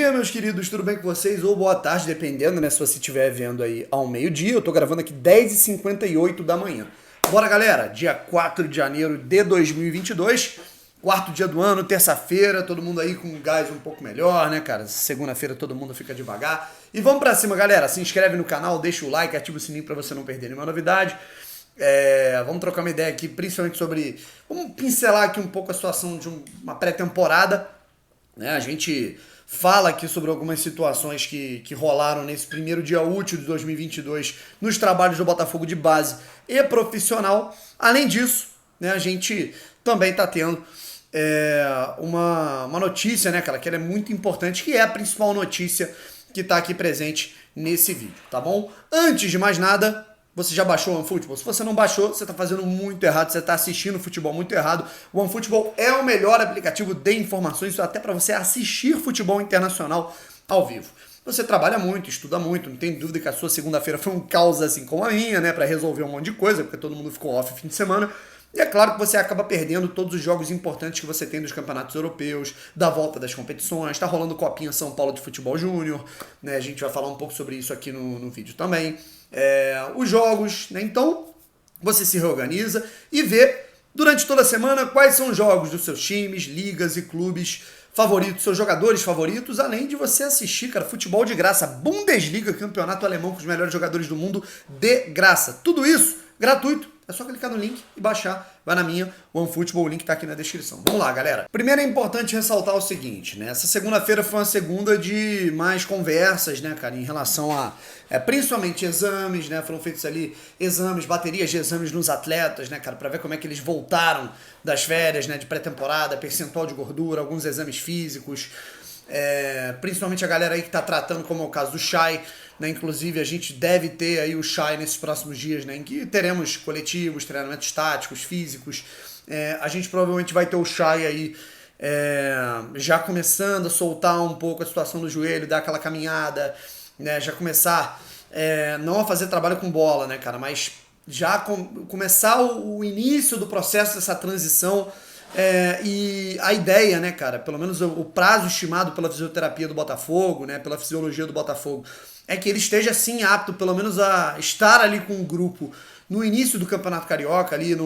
dia, meus queridos, tudo bem com vocês? Ou boa tarde, dependendo, né, se você estiver vendo aí ao meio-dia. Eu tô gravando aqui 10h58 da manhã. Bora, galera, dia 4 de janeiro de 2022, quarto dia do ano, terça-feira, todo mundo aí com um gás um pouco melhor, né, cara? Segunda-feira todo mundo fica devagar. E vamos pra cima, galera, se inscreve no canal, deixa o like, ativa o sininho pra você não perder nenhuma novidade. Vamos trocar uma ideia aqui, principalmente sobre... Vamos pincelar aqui um pouco a situação de uma pré-temporada, né? A gente fala aqui sobre algumas situações que rolaram nesse primeiro dia útil de 2022 nos trabalhos do Botafogo de base e profissional. Além disso, né, a gente também está tendo uma notícia, né, cara, que ela é muito importante, que é a principal notícia que está aqui presente nesse vídeo, tá bom? Antes de mais nada, você já baixou o OneFootball? Se você não baixou, você está fazendo muito errado, você está assistindo futebol muito errado. O OneFootball é o melhor aplicativo de informações, até para você assistir futebol internacional ao vivo. Você trabalha muito, estuda muito, não tem dúvida que a sua segunda-feira foi um caos assim como a minha, né, para resolver um monte de coisa, porque todo mundo ficou off fim de semana. E é claro que você acaba perdendo todos os jogos importantes que você tem dos campeonatos europeus, da volta das competições, tá rolando Copinha São Paulo de Futebol Júnior, né? A gente vai falar um pouco sobre isso aqui no vídeo também. Os jogos, né? Então, você se reorganiza e vê durante toda a semana quais são os jogos dos seus times, ligas e clubes favoritos, seus jogadores favoritos, além de você assistir, cara, futebol de graça, Bundesliga, campeonato alemão com os melhores jogadores do mundo de graça. Tudo isso gratuito. É só clicar no link e baixar. Vai na minha, OneFootball, o link tá aqui na descrição. Vamos lá, galera. Primeiro é importante ressaltar o seguinte, né? Essa segunda-feira foi uma segunda de mais conversas, né, cara, em relação a principalmente exames, né? Foram feitos ali exames, baterias de exames nos atletas, né, cara, pra ver como é que eles voltaram das férias, né, de pré-temporada, percentual de gordura, alguns exames físicos. Principalmente a galera aí que tá tratando, como é o caso do Chay, né? Inclusive a gente deve ter aí o Chay nesses próximos dias, né? Em que teremos coletivos, treinamentos táticos, físicos. A gente provavelmente vai ter o Chay aí já começando a soltar um pouco a situação do joelho, dar aquela caminhada, né? Já começar não a fazer trabalho com bola, né, cara, mas já começar o início do processo dessa transição. E a ideia, né, cara, pelo menos o prazo estimado pela fisioterapia do Botafogo, né, pela fisiologia do Botafogo, é que ele esteja sim apto, pelo menos a estar ali com o grupo no início do Campeonato Carioca, ali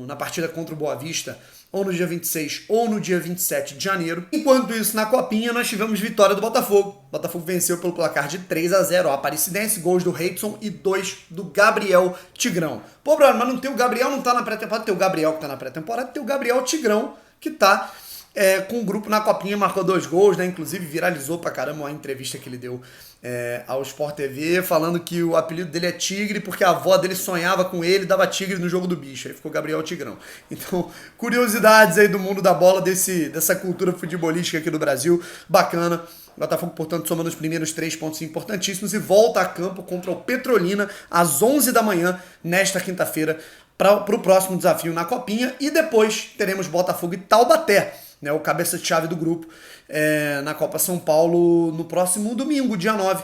na partida contra o Boa Vista, ou no dia 26 ou no dia 27 de janeiro. Enquanto isso, na Copinha, nós tivemos vitória do Botafogo. O Botafogo venceu pelo placar de 3-0 a Aparecidense, gols do Reidson e 2 do Gabriel Tigrão. Pô, brother, mas não tem o Gabriel, não tá na pré-temporada, tem o Gabriel que tá na pré-temporada, tem o Gabriel Tigrão que tá com o grupo na Copinha, marcou 2 gols, né? Inclusive viralizou pra caramba a entrevista que ele deu ao Sport TV, falando que o apelido dele é Tigre porque a avó dele sonhava com ele e dava tigre no jogo do bicho. Aí ficou Gabriel Tigrão. Então, curiosidades aí do mundo da bola, dessa cultura futebolística aqui do Brasil. Bacana. O Botafogo, portanto, somando os primeiros 3 pontos importantíssimos e volta a campo contra o Petrolina às 11 da manhã, nesta quinta-feira, para o próximo desafio na Copinha. E depois teremos Botafogo e Taubaté, né, o cabeça de chave do grupo, na Copa São Paulo no próximo domingo, dia 9,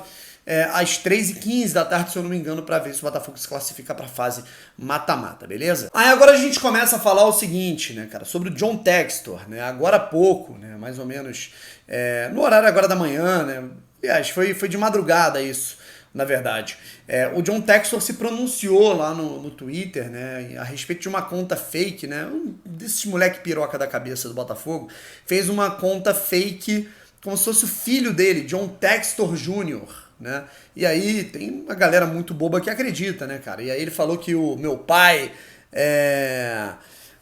às 3h15 da tarde, se eu não me engano, para ver se o Botafogo se classifica para a fase mata-mata, beleza? Aí agora a gente começa a falar o seguinte, né, cara, sobre o John Textor, né, agora há pouco, né, mais ou menos no horário agora da manhã, né, aliás, foi de madrugada isso, na verdade. O John Textor se pronunciou lá no Twitter, né, a respeito de uma conta fake, né, desses moleque piroca da cabeça do Botafogo, fez uma conta fake como se fosse o filho dele, John Textor Jr., né, e aí tem uma galera muito boba que acredita, né, cara, e aí ele falou que o meu pai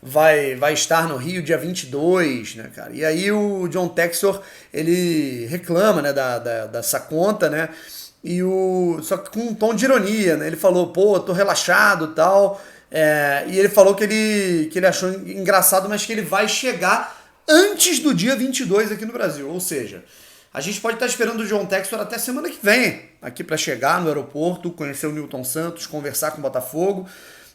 vai estar no Rio dia 22, né, cara, e aí o John Textor, ele reclama, né, dessa conta, né, só que com um tom de ironia, né? Ele falou, pô, tô relaxado e tal. E ele falou que ele achou engraçado, mas que ele vai chegar antes do dia 22 aqui no Brasil. Ou seja, a gente pode estar esperando o John Textor até semana que vem aqui para chegar no aeroporto, conhecer o Newton Santos, conversar com o Botafogo,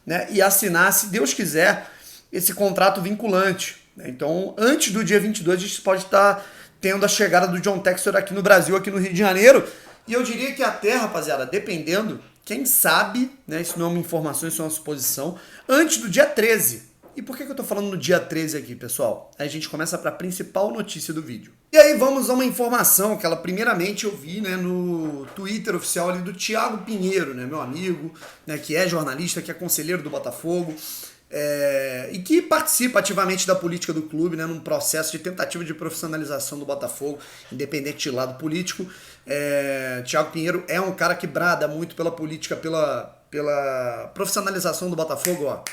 né? E assinar, se Deus quiser, esse contrato vinculante, né? Então, antes do dia 22, a gente pode estar tendo a chegada do John Textor aqui no Brasil, aqui no Rio de Janeiro. E eu diria que até, rapaziada, dependendo, quem sabe, né, isso não é uma informação, isso é uma suposição, antes do dia 13, E por que eu tô falando no dia 13 aqui, pessoal? Aí a gente começa para a principal notícia do vídeo. E aí vamos a uma informação que ela primeiramente eu vi, né, no Twitter oficial ali do Thiago Pinheiro, né, meu amigo, né, que é jornalista, que é conselheiro do Botafogo, e que participa ativamente da política do clube, né, num processo de tentativa de profissionalização do Botafogo, independente de lado político. Thiago Pinheiro é um cara que brada muito pela política, pela profissionalização do Botafogo, ó,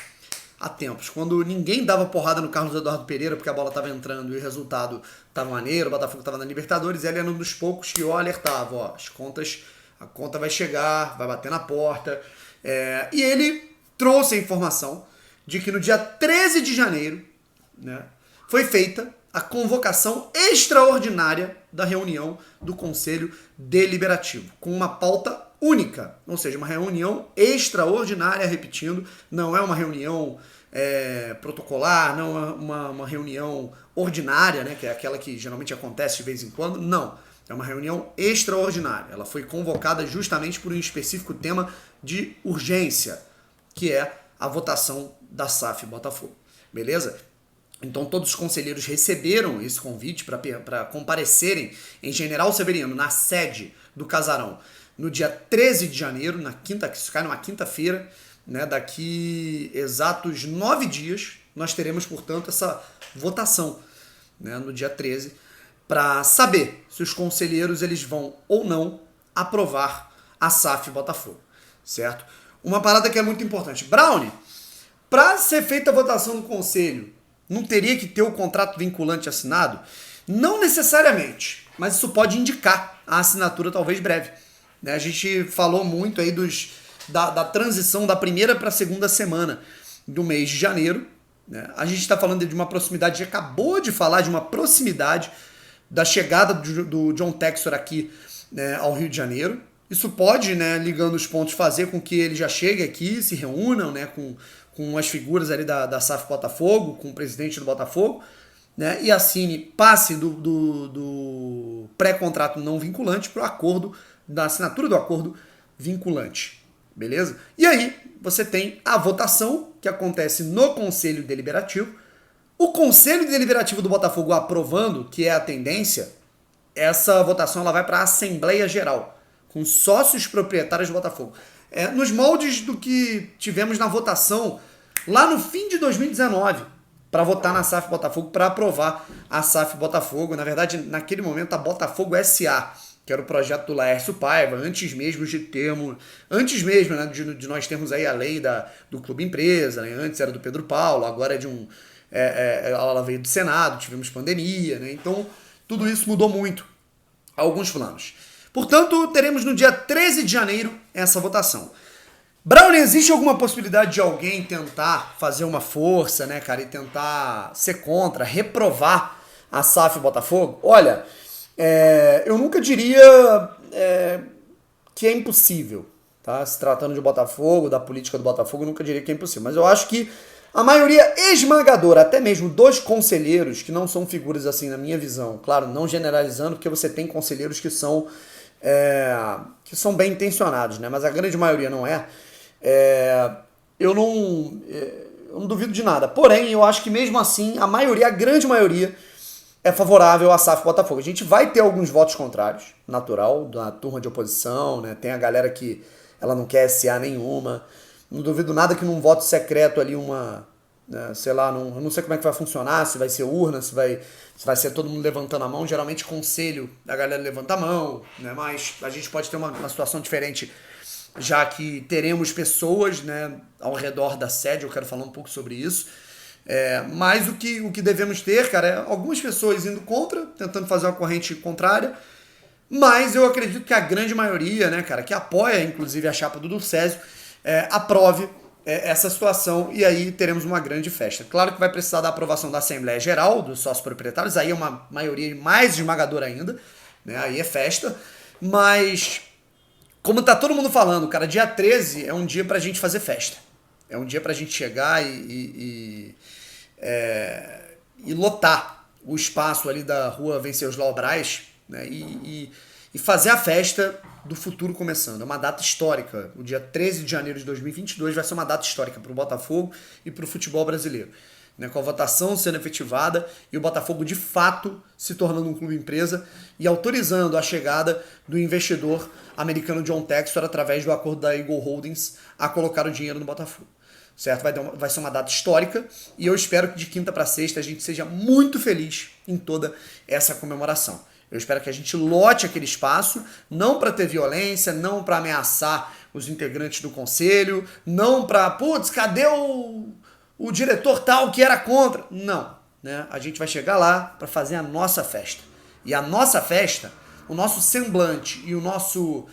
há tempos. Quando ninguém dava porrada no Carlos Eduardo Pereira porque a bola estava entrando e o resultado estava maneiro, o Botafogo estava na Libertadores, ele era um dos poucos que alertava, ó, a conta vai chegar, vai bater na porta. E ele trouxe a informação de que no dia 13 de janeiro, né, foi feita a convocação extraordinária da reunião do Conselho Deliberativo, com uma pauta única, ou seja, uma reunião extraordinária, repetindo, não é uma reunião protocolar, não é uma reunião ordinária, né, que é aquela que geralmente acontece de vez em quando, não. É uma reunião extraordinária. Ela foi convocada justamente por um específico tema de urgência, que é a votação da SAF Botafogo. Beleza? Então todos os conselheiros receberam esse convite para comparecerem em General Severiano, na sede do Casarão, no dia 13 de janeiro, isso cai numa quinta-feira, né, daqui exatos 9 dias, nós teremos, portanto, essa votação, né, no dia 13, para saber se os conselheiros eles vão ou não aprovar a SAF Botafogo, certo? Uma parada que é muito importante. Brownie, para ser feita a votação do conselho, não teria que ter o contrato vinculante assinado? Não necessariamente, mas isso pode indicar a assinatura talvez breve. A gente falou muito aí da transição da primeira para a segunda semana do mês de janeiro. Né? A gente está falando de uma proximidade, já acabou de falar de uma proximidade da chegada do John Textor aqui, né, ao Rio de Janeiro. Isso pode, né, ligando os pontos, fazer com que ele já chegue aqui, se reúnam, né, com as figuras ali da SAF Botafogo, com o presidente do Botafogo, né, e assine, passe do pré-contrato não vinculante para o acordo, da assinatura do acordo vinculante. Beleza? E aí você tem a votação que acontece no Conselho Deliberativo. O Conselho Deliberativo do Botafogo aprovando, que é a tendência, essa votação ela vai para a Assembleia Geral, com sócios proprietários do Botafogo. Nos moldes do que tivemos na votação lá no fim de 2019, para votar na SAF Botafogo, para aprovar a SAF Botafogo. Na verdade, naquele momento, a Botafogo SA, que era o projeto do Laércio Paiva, antes mesmo, né, de nós termos aí a lei do Clube Empresa, né? Antes era do Pedro Paulo, agora ela veio do Senado, tivemos pandemia, né? Então tudo isso mudou muito alguns planos. Portanto, teremos no dia 13 de janeiro essa votação. Brown, existe alguma possibilidade de alguém tentar fazer uma força, né, cara, e tentar ser contra, reprovar a SAF Botafogo? Olha, eu nunca diria que é impossível, tá? Se tratando de Botafogo, da política do Botafogo, eu nunca diria que é impossível. Mas eu acho que a maioria esmagadora, até mesmo dos conselheiros, que não são figuras assim na minha visão, claro, não generalizando, porque você tem conselheiros que são bem intencionados, né? Mas a grande maioria não é. Eu não duvido de nada. Porém, eu acho que mesmo assim, a grande maioria é favorável à SAF Botafogo. A gente vai ter alguns votos contrários, natural, da turma de oposição, né? Tem a galera que ela não quer SA nenhuma. Não duvido nada que num voto secreto ali sei lá, eu não sei como é que vai funcionar, se vai ser urna, se vai ser todo mundo levantando a mão. Geralmente conselho, a galera levanta a mão, né? Mas a gente pode ter uma situação diferente, já que teremos pessoas, né, ao redor da sede. Eu quero falar um pouco sobre isso. Mas o que devemos ter, cara, é algumas pessoas indo contra, tentando fazer uma corrente contrária, mas eu acredito que a grande maioria, né, cara, que apoia inclusive a chapa do Durcésio, aprove essa situação, e aí teremos uma grande festa. Claro que vai precisar da aprovação da Assembleia Geral, dos sócios proprietários, aí é uma maioria mais esmagadora ainda, né, aí é festa, mas como tá todo mundo falando, cara, dia 13 é um dia pra gente fazer festa. É um dia pra gente chegar e lotar o espaço ali da rua Venceslau Braz, né, e e fazer a festa do futuro começando. É uma data histórica. O dia 13 de janeiro de 2022 vai ser uma data histórica para o Botafogo e para o futebol brasileiro. Né, com a votação sendo efetivada e o Botafogo de fato se tornando um clube empresa e autorizando a chegada do investidor americano John Textor através do acordo da Eagle Holdings a colocar o dinheiro no Botafogo. Certo? Vai ser uma data histórica e eu espero que de quinta para sexta a gente seja muito feliz em toda essa comemoração. Eu espero que a gente lote aquele espaço, não para ter violência, não para ameaçar os integrantes do conselho, não para, putz, cadê o diretor tal que era contra? Não, né? A gente vai chegar lá para fazer a nossa festa. E a nossa festa, o nosso semblante e o nosso,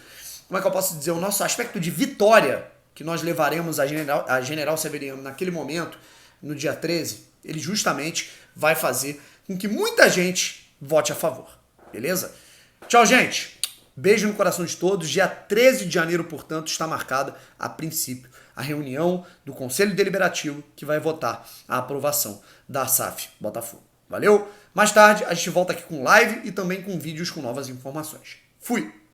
como é que eu posso dizer, o nosso aspecto de vitória que nós levaremos a General Severiano naquele momento, no dia 13, ele justamente vai fazer com que muita gente vote a favor. Beleza? Tchau, gente! Beijo no coração de todos. Dia 13 de janeiro, portanto, está marcada, a princípio, a reunião do Conselho Deliberativo que vai votar a aprovação da SAF Botafogo. Valeu? Mais tarde a gente volta aqui com live e também com vídeos com novas informações. Fui!